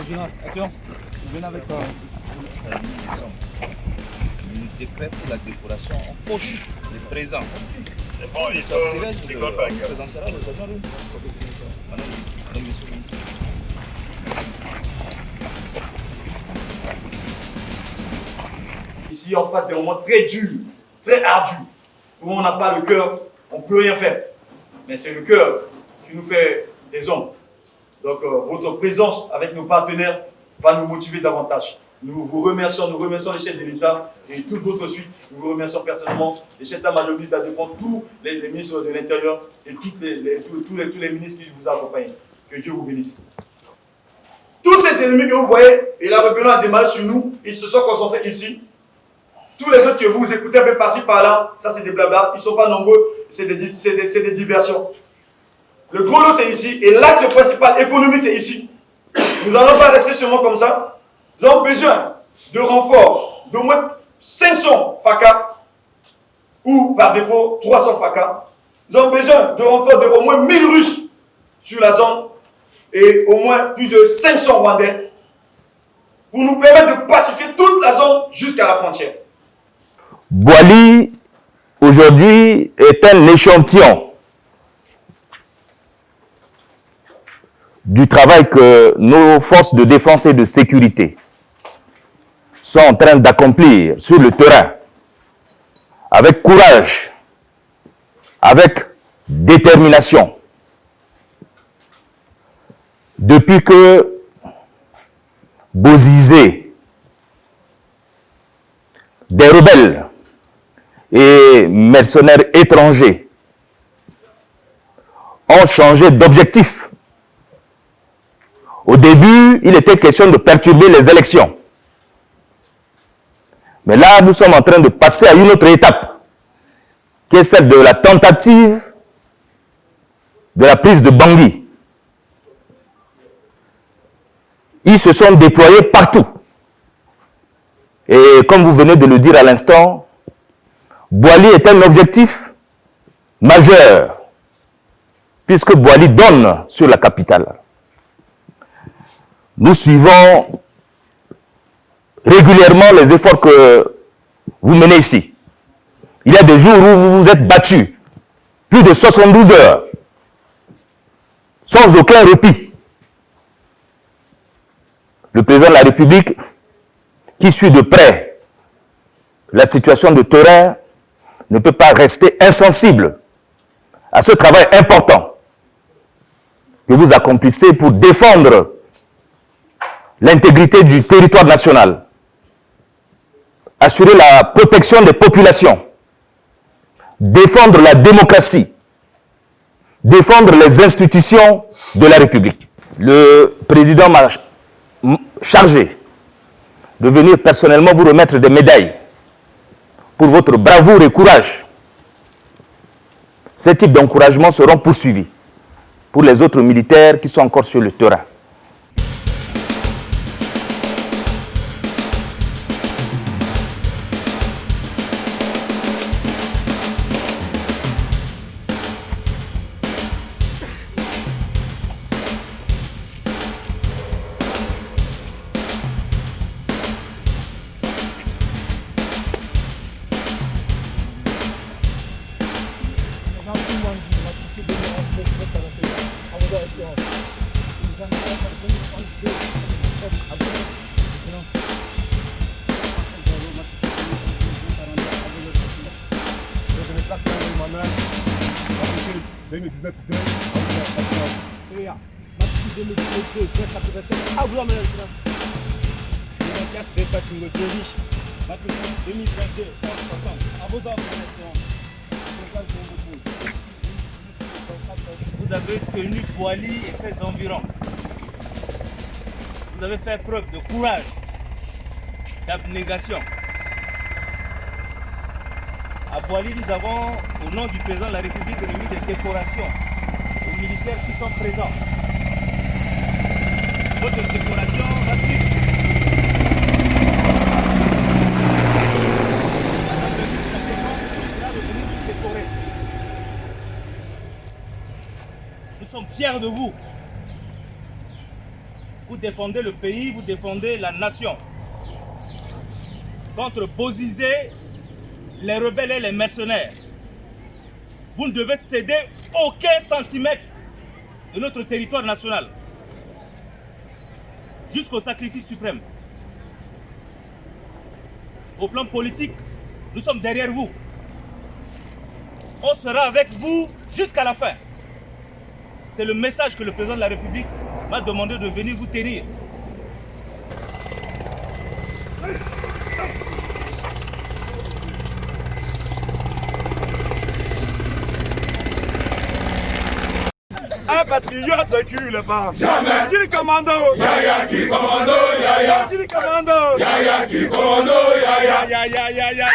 Général, excellence, venez avec Le décret pour la décoration en poche des présents. C'est bon, il sortirai, faut... je C'est le quoi, présentera le président. Madame, monsieur le ministre. Ici, on passe des moments très durs, très ardus, où on n'a pas le cœur, on ne peut rien faire. Mais c'est le cœur qui nous fait des hommes. Donc, votre présence avec nos partenaires va nous motiver davantage. Nous vous remercions, les chefs de l'État et toute votre suite. Nous vous remercions personnellement, les chefs d'état-major, le ministre de la Défense, tous les ministres de l'Intérieur et tous les ministres qui vous accompagnent. Que Dieu vous bénisse. Tous ces ennemis que vous voyez, et la rébellion a démarré sur nous, ils se sont concentrés ici. Tous les autres que vous écoutez un peu par-ci par-là, ça c'est des blabla, ils ne sont pas nombreux, c'est des diversions. Le gros lot c'est ici, et l'axe principal économique c'est ici. Nous n'allons pas rester seulement comme ça. Nous avons besoin de renforts d'au moins 500 FACA, ou par défaut 300 FACA. Nous avons besoin de renforts d'au moins 1000 Russes sur la zone, et au moins plus de 500 Rwandais, pour nous permettre de pacifier toute la zone jusqu'à la frontière. Boili, aujourd'hui, est un échantillon du travail que nos forces de défense et de sécurité sont en train d'accomplir sur le terrain, avec courage, avec détermination. Depuis que Bozizé, des rebelles et mercenaires étrangers ont changé d'objectif. Au début, il était question de perturber les élections. Mais là, nous sommes en train de passer à une autre étape, qui est celle de la tentative de la prise de Bangui. Ils se sont déployés partout. Et comme vous venez de le dire à l'instant, Boili est un objectif majeur, puisque Boili donne sur la capitale. Nous suivons régulièrement les efforts que vous menez ici. Il y a des jours où vous vous êtes battus, plus de 72 heures, sans aucun répit. Le président de la République, qui suit de près la situation de terrain, ne peut pas rester insensible à ce travail important que vous accomplissez pour défendre l'intégrité du territoire national, assurer la protection des populations, défendre la démocratie, défendre les institutions de la République. Le président m'a chargé de venir personnellement vous remettre des médailles pour votre bravoure et courage. Ces types d'encouragements seront poursuivis pour les autres militaires qui sont encore sur le terrain. Vous avez tenu Boili et ses environs. Vous avez fait preuve de courage, d'abnégation. À Boili, nous avons, au nom du président de la République, remis des décorations aux militaires qui sont présents. Votre décoration va suivre. Nous sommes fiers de vous. vous défendez le pays, vous défendez la nation. Contre Bozizé, les rebelles et les mercenaires. Vous ne devez céder aucun centimètre de notre territoire national. Jusqu'au sacrifice suprême. Au plan politique, nous sommes derrière vous. On sera avec vous jusqu'à la fin. C'est le message que le président de la République m'a demandé de venir vous tenir. Un patriote ne recule pas. Jamais. Dis le commando. Yaya qui commando, yaya. Dis le commando. Yaya qui commando, yaya. Ya ya ya ya ya.